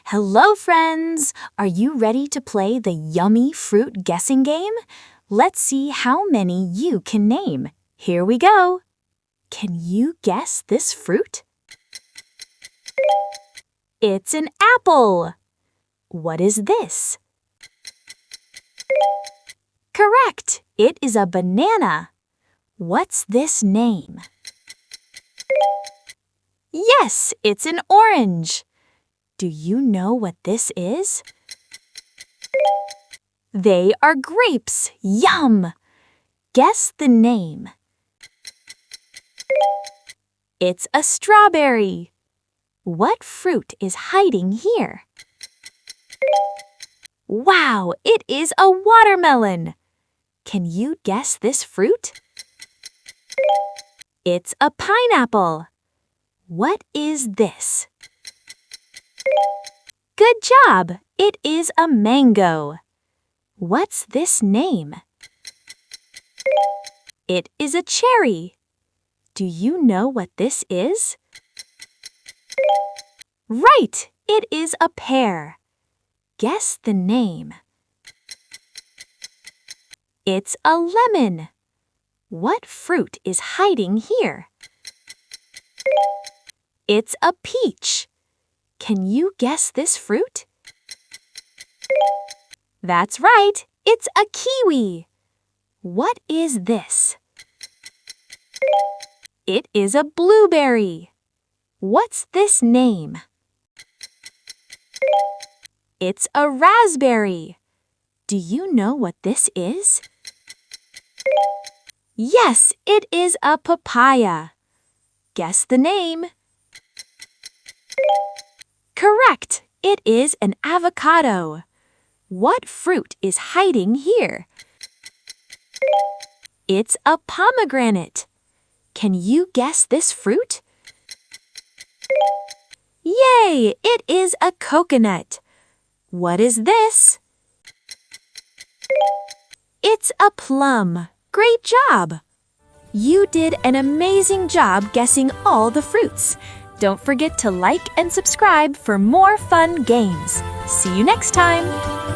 Hello, friends! Are you ready to play the yummy fruit guessing game? Let's see how many you can name. Here we go. Can you guess this fruit? It's an apple. What is this? Correct! It is a banana. What's this name? Yes, it's an orange. Do you know what this is? They are grapes. Yum! Guess the name. It's a strawberry. What fruit is hiding here? Wow, it is a watermelon. Can you guess this fruit? It's a pineapple. What is this? Good job! It is a mango. What's this name? It is a cherry. Do you know what this is? Right! It is a pear. Guess the name. It's a lemon. What fruit is hiding here? It's a peach. Can you guess this fruit? That's right, it's a kiwi. What is this? It is a blueberry. What's this name? It's a raspberry. Do you know what this is? Yes, it is a papaya. Guess the name. Correct! It is an avocado. What fruit is hiding here? It's a pomegranate. Can you guess this fruit? Yay! It is a coconut. What is this? It's a plum. Great job! You did an amazing job guessing all the fruits. Don't forget to like and subscribe for more fun games. See you next time!